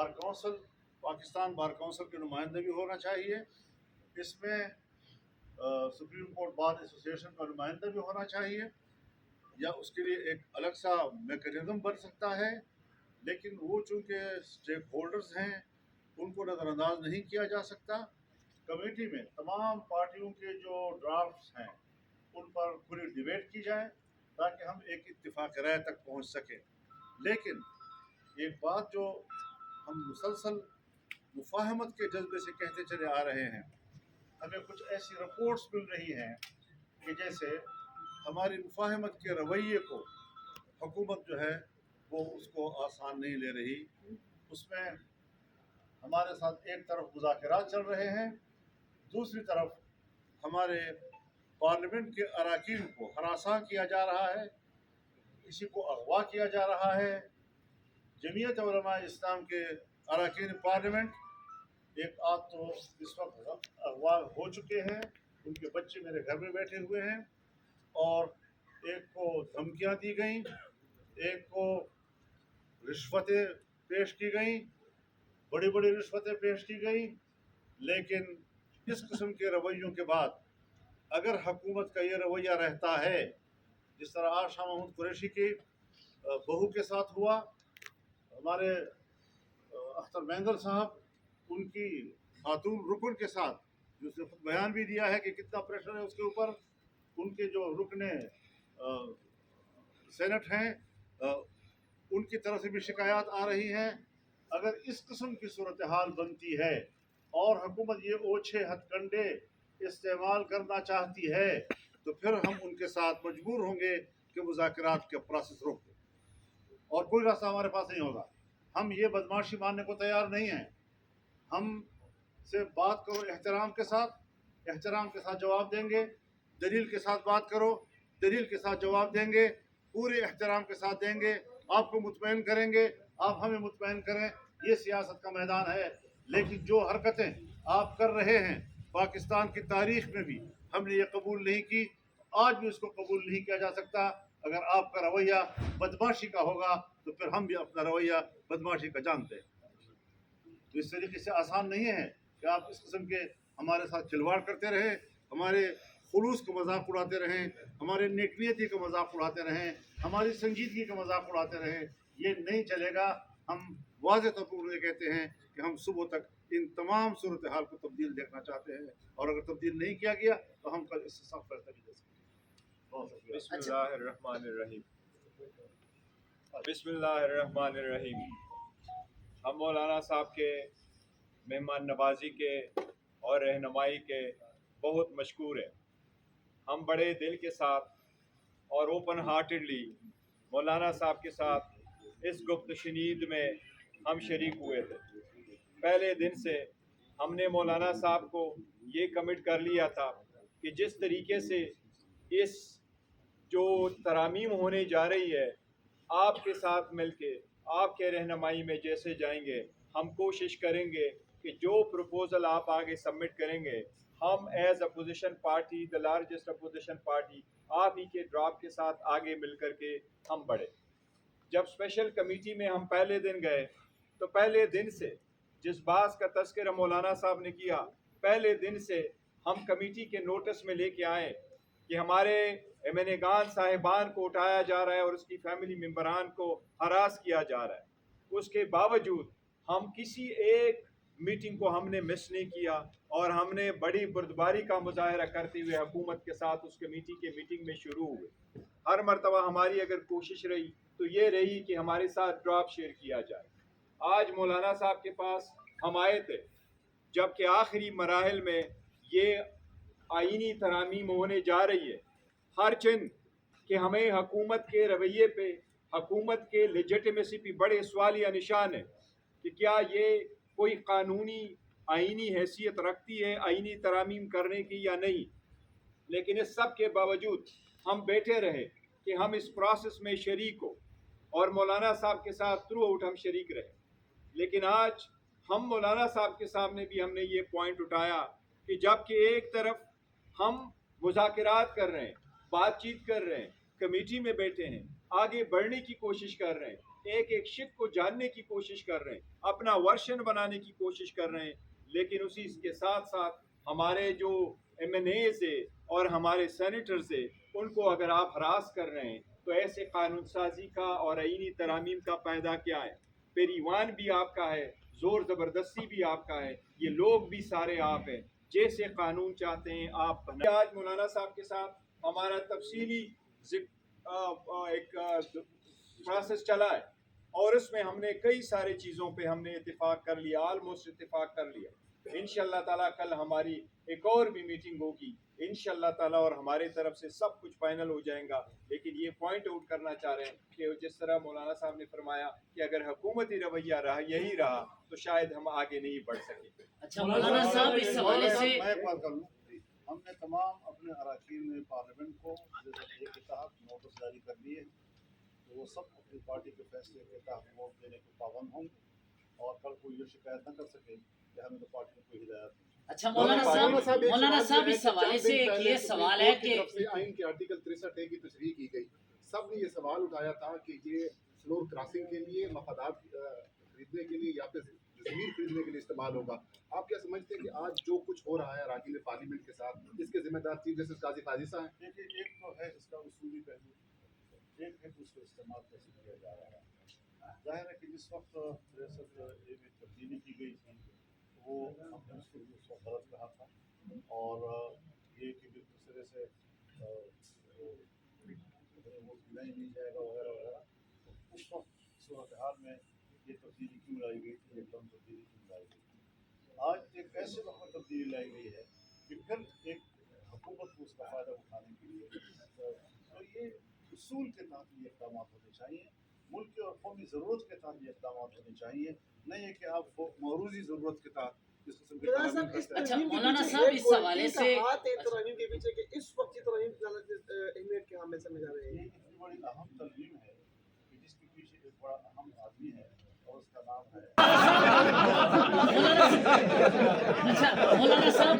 Bar council Pakistan bar council کے نمائندے بھی ہونا چاہیے، اس میں سپریم کورٹ بار ایسوسی ایشن کا نمائندہ بھی ہونا چاہیے، یا اس کے لیے ایک الگ سا میکینزم بن سکتا ہے، لیکن وہ چونکہ اسٹیک ہولڈرز ہیں ان کو نظر انداز نہیں کیا جا سکتا۔ کمیٹی میں تمام پارٹیوں کے جو ڈرافٹس ہیں ان پر پوری ڈیبیٹ کی جائے تاکہ ہم ایک اتفاق رائے تک پہنچ سکیں۔ لیکن ایک بات جو ہم مسلسل مفاہمت کے جذبے سے کہتے چلے آ رہے ہیں، ہمیں کچھ ایسی رپورٹس مل رہی ہیں کہ جیسے ہماری مفاہمت کے رویے کو حکومت جو ہے وہ اس کو آسان نہیں لے رہی۔ اس میں ہمارے ساتھ ایک طرف مذاکرات چل رہے ہیں، دوسری طرف ہمارے پارلیمنٹ کے اراکین کو ہراساں کیا جا رہا ہے، کسی کو اغوا کیا جا رہا ہے۔ جمعیت علماء اسلام کے اراکین پارلیمنٹ ایک آدھ تو اس وقت اغوا ہو چکے ہیں، ان کے بچے میرے گھر میں بیٹھے ہوئے ہیں، اور ایک کو دھمکیاں دی گئیں، ایک کو رشوتیں پیش کی گئیں، بڑی بڑی رشوتیں پیش کی گئیں۔ لیکن اس قسم کے رویوں کے بعد اگر حکومت کا یہ رویہ رہتا ہے، جس طرح آج شاہ محمود قریشی کی بہو کے ساتھ ہوا، ہمارے اختر مینگل صاحب ان کی خاتون رکن کے ساتھ، جس نے خود بیان بھی دیا ہے کہ کتنا پریشر ہے اس کے اوپر، ان کے جو رکن سینٹ ہیں ان کی طرف سے بھی شکایات آ رہی ہیں۔ اگر اس قسم کی صورتحال بنتی ہے اور حکومت یہ اوچھے ہتھ کنڈے استعمال کرنا چاہتی ہے تو پھر ہم ان کے ساتھ مجبور ہوں گے کہ مذاکرات کا پروسیس روک دیں، اور کوئی راستہ ہمارے پاس نہیں ہوگا۔ ہم یہ بدماشی ماننے کو تیار نہیں ہیں۔ ہم سے بات کرو احترام کے ساتھ جواب دیں گے، دلیل کے ساتھ بات کرو، دلیل کے ساتھ جواب دیں گے، پورے احترام کے ساتھ دیں گے، آپ کو مطمئن کریں گے، آپ ہمیں مطمئن کریں۔ یہ سیاست کا میدان ہے۔ لیکن جو حرکتیں آپ کر رہے ہیں پاکستان کی تاریخ میں بھی ہم نے یہ قبول نہیں کی، آج بھی اس کو قبول نہیں کیا جا سکتا۔ اگر آپ کا رویہ بدماشی کا ہوگا تو پھر ہم بھی اپنا رویہ بدماشی کا جانتے ہیں۔ تو اس طریقے سے آسان نہیں ہے کہ آپ اس قسم کے ہمارے ساتھ کھلواڑ کرتے رہیں، ہمارے خلوص کو مذاق اڑاتے رہیں، ہمارے نیک نیتی کا مذاق اڑاتے رہیں، ہماری سنجیدگی کا مذاق اڑاتے رہیں۔ یہ نہیں چلے گا۔ ہم واضح طور پر یہ کہتے ہیں کہ ہم صبح تک ان تمام صورتحال کو تبدیل دیکھنا چاہتے ہیں، اور اگر تبدیل نہیں کیا گیا تو ہم کل اس سے صاف فیصلہ نہیں دے سکتے۔ بسم اللہ الرحمن الرحیم۔ بسم اللہ الرحمن الرحیم۔ ہم مولانا صاحب کے مہمان نوازی کے اور رہنمائی کے بہت مشکور ہیں۔ ہم بڑے دل کے ساتھ اور اوپن ہارٹیڈلی مولانا صاحب کے ساتھ اس گفت شنید میں ہم شریک ہوئے تھے۔ پہلے دن سے ہم نے مولانا صاحب کو یہ کمٹ کر لیا تھا کہ جس طریقے سے اس جو ترامیم ہونے جا رہی ہے، آپ کے ساتھ مل کے آپ کے رہنمائی میں جیسے جائیں گے، ہم کوشش کریں گے کہ جو پروپوزل آپ آگے سبمٹ کریں گے، ہم as opposition party, the largest opposition party, آپ ہی کے ڈراپ کے ساتھ آگے مل کر کے ہم بڑھے۔ جب اسپیشل کمیٹی میں ہم پہلے دن گئے تو پہلے دن سے جس بات کا تذکرہ مولانا صاحب نے کیا، پہلے دن سے ہم کمیٹی کے نوٹس میں لے کے آئے کہ ہمارے ایمنگان صاحبان کو اٹھایا جا رہا ہے اور اس کی فیملی ممبران کو ہراس کیا جا رہا ہے۔ اس کے باوجود ہم کسی ایک میٹنگ کو ہم نے مس نہیں کیا، اور ہم نے بڑی بردباری کا مظاہرہ کرتے ہوئے حکومت کے ساتھ اس کمیٹی کے میٹنگ میں شروع ہوئے۔ ہر مرتبہ ہماری اگر کوشش رہی تو یہ رہی کہ ہمارے ساتھ ڈراپ شیئر کیا جائے۔ آج مولانا صاحب کے پاس ہم آئے تھے جب کہ آخری مراحل میں یہ آئینی ترامیم ہونے جا رہی ہے، ہر چند کہ ہمیں حکومت کے رویے پہ، حکومت کے لیجیٹمیسی پہ بڑے سوالیہ نشان ہے کہ کیا یہ کوئی قانونی آئینی حیثیت رکھتی ہے آئینی ترامیم کرنے کی یا نہیں۔ لیکن اس سب کے باوجود ہم بیٹھے رہے کہ ہم اس پروسیس میں شریک ہو، اور مولانا صاحب کے ساتھ تھرو آؤٹ ہم شریک رہے۔ لیکن آج ہم مولانا صاحب کے سامنے بھی ہم نے یہ پوائنٹ اٹھایا کہ جب کہ ایک طرف ہم مذاکرات کر رہے ہیں، بات چیت کر رہے ہیں، کمیٹی میں بیٹھے ہیں، آگے بڑھنے کی کوشش کر رہے ہیں، एक एक शिक को जानने की कोशिश कर रहे हैं, अपना वर्शन बनाने की कोशिश कर रहे हैं, लेकिन उसी के साथ साथ हमारे जो MNAs है और हमारे सेनेटर्स है, उनको अगर आप हरास कर रहे हैं तो ऐसे कानून साजी का और आईनी तरामीम का फायदा क्या है? फिर ईवान भी आपका है, जोर ज़बरदस्ती भी आपका है, ये लोग भी सारे आप हैं, जैसे कानून चाहते हैं आप बना। आज मौलाना साहब के साथ हमारा तफसीली एक प्रोसेस चला है और उसमें हमने कई सारी चीज़ों पे हमने इत्तेफाक कर लिया, ऑलमोस्ट इत्तेफाक कर लिया। इंशाअल्लाह ताला कल हमारी एक और भी मीटिंग होगी इंशाअल्लाह ताला, और हमारे तरफ से सब कुछ फाइनल हो जाएगा। लेकिन ये पॉइंट आउट करना चाह रहे हैं कि जिस तरह मौलाना साहब ने फरमाया कि अगर हुकूमती रवैया रहा यही रहा तो शायद हम आगे नहीं बढ़ सकेंगे। अच्छा मौलाना साहब, इस हवाले से मैं एक बात कर लूँ, हमने तमाम अपने अरकान में पार्लियामेंट को के तहत नोटिस जारी कर दिए हैं, तो वो सब अपनी पार्टी के फैसले के तहत वोट देने के पाबंद होंगे और कल कोई ये शिकायत न कर सके कि हमें तो पार्टी ने कोई हिदायत नहीं। अच्छा मौलाना साहब इस हवाले से एक ये सवाल है कि आइन के आर्टिकल 63 की तशरीह की गई, सब ने ये सवाल उठाया था कि ये स्लोर क्रॉसिंग के लिए, मफादात खरीदने के लिए या फिर ज़मीन खरीदने के लिए इस्तेमाल होगा। आप क्या समझते हैं कि आज जो कुछ हो रहा है अराकीन पार्लियामेंट के साथ, इसके जिम्मेदार चीफ जस्टिस काजी फाजी साहब हैं? देखिए, एक तो है इसका उसूली पहलू, एक है कि उसको इस्तेमाल कैसे किया जा रहा है। जाहिर है कि जिस वक्त रियासत में तब्दीली की गई थी वो हमने उसको गलत कहा था, और ये कि बिल्कुल सिरे से वो नहीं मिल जाएगा वगैरह वगैरह, तो उस वक्त सूरत हाल में ये तब्दीली क्यों लाई गई थी, एकदम तब्दीली क्यों लाई गई थी। आज एक ऐसे वक्त में तब्दीली लाई गई है कि फिर एक हुकूमत को उसका फ़ायदा उठाने के लिए तो ये उसूल के तहत ये इक़दाम होने चाहिए, मुल्क की और कौमी ज़रूरत के तहत ये इक़दाम होने चाहिए, नहीं है कि आप मौरूज़ी ज़रूरत के तहत इस किस्म के। अच्छा मौलाना साहब, इस हवाले से तरमीम के पीछे कि इस वक्त की तरमीम की अहमियत क्या हमें समझ आ रही है? ये इतनी बड़ी अहम तरमीम है कि जिसके पीछे एक बड़ा अहम आदमी है और उसका नाम है मौलाना साहब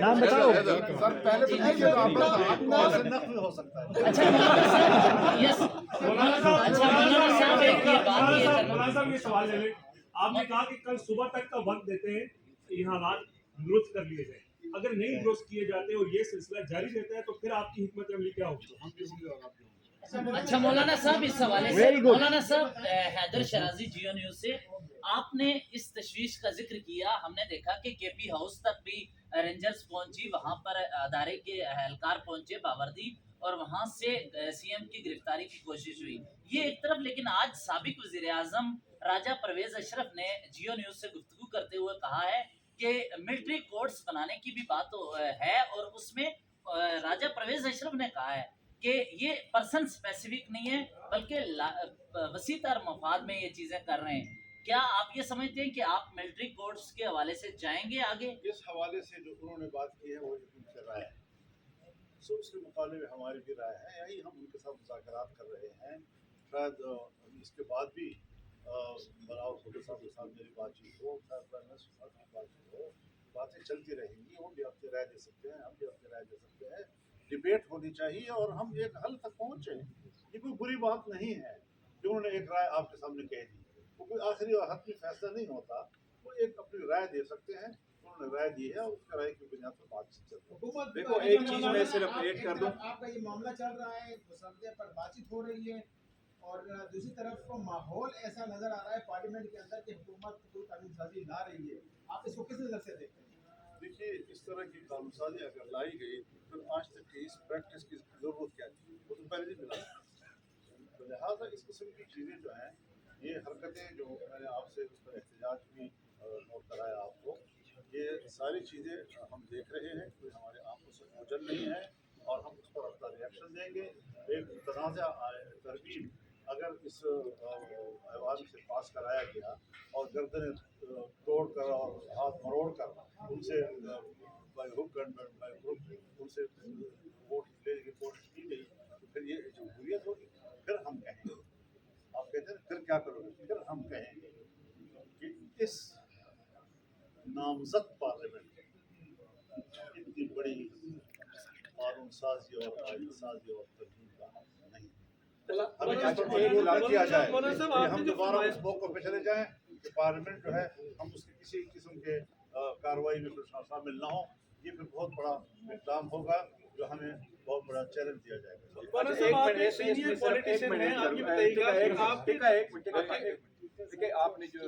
नाम बताओ सर, पहले तो लिखिए तो आप नक़्ल हो सकता है। अच्छा मौलाना साहब, यस अच्छा मौलाना साहब, एक ये बात ये मौलाना साहब ये सवाल ले लें, आपने कहा कि कल सुबह तक का वक्त देते हैं कि ये हालात दुरुस्त कर लिए जाए, अगर नहीं दुरुस्त किए जाते और ये सिलसिला जारी रहता है तो फिर आपकी हिकमत अमली क्या होगी? हम भी होंगे और आप भी होंगे। अच्छा मौलाना साहब, इस हवाले से मौलाना साहब, हैदर शराजी जियो न्यूज से आपने इस तशवीश का जिक्र किया। हमने देखा कि केपी हाउस तक भी रेंजर्स पहुंची, वहां पर अदारे के एहलकार पहुंचे बावर्दी, और वहां से CM की गिरफ्तारी की कोशिश हुई। ये एक तरफ, लेकिन आज साबिक वजीर आजम राजा परवेज अशरफ ने जियो न्यूज से गुफ्तगू करते हुए कहा है कि मिलिट्री कोर्ट्स बनाने की भी बात है, और उसमें राजा परवेज अशरफ ने कहा है कि ये पर्सन स्पेसिफिक नहीं है बल्कि वसीतर मफाद में ये चीजें कर रहे हैं। क्या आप ये समझते हैं कि आप मिलिट्री कोर्ट्स के हवाले से जाएंगे आगे? इस हवाले से जो उन्होंने बात की है वो उनकी राय है, सो उसके मुकाबले में हमारी भी राय है, यही हम उनके साथ मुज़ाकरात कर रहे हैं। शायद इसके बाद भी बनाओ के साथ मेरी बातचीत हो, शायद प्राइम मिनिस्टर के साथ बातचीत हो, बातें चलती रहेंगी, वो भी अपनी राय दे सकते हैं, हम भी अपनी राय दे सकते हैं। डिबेट होनी चाहिए और हम एक हल तक पहुँचे। ये कोई बुरी बात नहीं है कि उन्होंने एक राय आपके सामने कह दी, वो कोई आखिरी और हतमी फैसला नहीं होता, वो एक अपनी राय दे सकते हैं। उन्होंने राय दी है और उसका राय की बुनियाद पर बातचीत चलती है। देखो, एक चीज मैं सिर्फ ऐड कर दूं, आपका ये मामला चल रहा है, मुसद्दे पर बातचीत हो रही है, और दूसरी तरफ को माहौल ऐसा नजर आ रहा है पार्लियामेंट के अंदर कि हुकूमत कोई कानून साजी ला रही है, आप इसको किस नजर से देखते हैं? देखिए, इस तरह की कानून साजी अगर लाई गई तो फिर आज तक की इस प्रैक्टिस की ज़रूरत क्या थी? वो तो पहले ही मिला। तो लिहाजा इस किस्म की चीज़ें जो हैं, ये हरकतें जो मैंने आपसे उस पर एहतजाज भी नोट कराया आपको, ये सारी चीज़ें हम देख रहे हैं, कोई हमारे आंखों से ओझल नहीं है और हम उस पर अपना रिएक्शन देंगे। एक तनाज़ा तरमीम अगर इस ऐवान से पास कराया गया और गर्दनें तोड़ कर और हाथ मरोड़ कर उनसे by hook and by crook उनसे वोट लेने की कोशिश की गई, तो फिर ये जमहूरियत होगी। फिर हम कहेंगे, आप कहते हैं फिर क्या करोगे, फिर हम कहेंगे कि इस नामजद पार्लियामेंट इतनी बड़ी कानून साजी और आइन साजी और तरमीम का नहीं। हमें इस पर मजबूर किया जाए कि हम दोबारा उस मौके पर चले जाएं कि पार्लियामेंट जो है हम उसकी किसी किस्म के कार्रवाई में शामिल ना हो। ये फिर बहुत बड़ा इक़दाम होगा जो हमें बहुत बड़ा चैलेंज दिया जाएगा। देखिए, आपने जो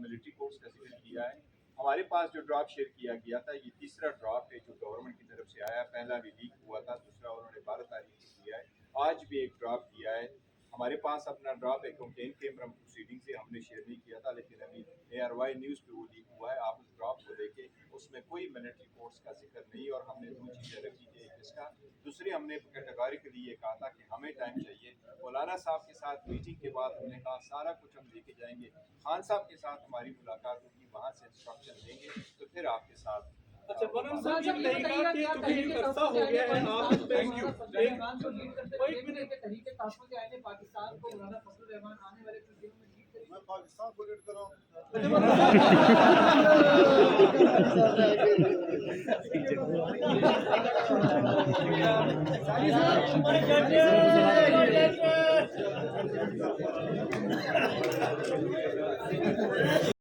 मिलिट्री कोर्स का जिक्र किया है, हमारे पास जो ड्राफ्ट शेयर किया गया था, ये तीसरा ड्राफ्ट है जो गवर्नमेंट की तरफ से आया। पहला भी लीक हुआ था, दूसरा उन्होंने 12 तारीख को किया है, आज भी एक ड्राफ्ट दिया है। हमारे पास अपना ड्राफ्ट एक कंप्लेन कैमरा प्रोसीडिंग से हमने शेयर नहीं किया था, लेकिन अभी ARY न्यूज़ पे वो लीक हुआ है। आप उस ड्राफ्ट को देखें, उसमें कोई मिलिट्री कोर्स का जिक्र नहीं, और हमने दो चीज़ें रखी थी। एक इसका, दूसरी हमने कैटेगोरिकली ये कहा था कि हमें टाइम चाहिए। मौलाना साहब के साथ मीटिंग के बाद हमने कहा सारा कुछ हम लेके जाएंगे, खान साहब के साथ हमारी मुलाकात होगी, वहाँ से इंस्ट्रक्शन देंगे, तो फिर आपके साथ। अच्छा मौलाना साहब, ये बताइएगा कि चूंकि एक अरसा हो गया है आप थैंक यू तालिबान को लीड करते हुए तहरीक तासुफ के आने पाकिस्तान को मौलाना फजलुर रहमान आने वाले कुछ दिनों में लीड करेंगे। मैं पाकिस्तान को लीड कर रहा हूँ।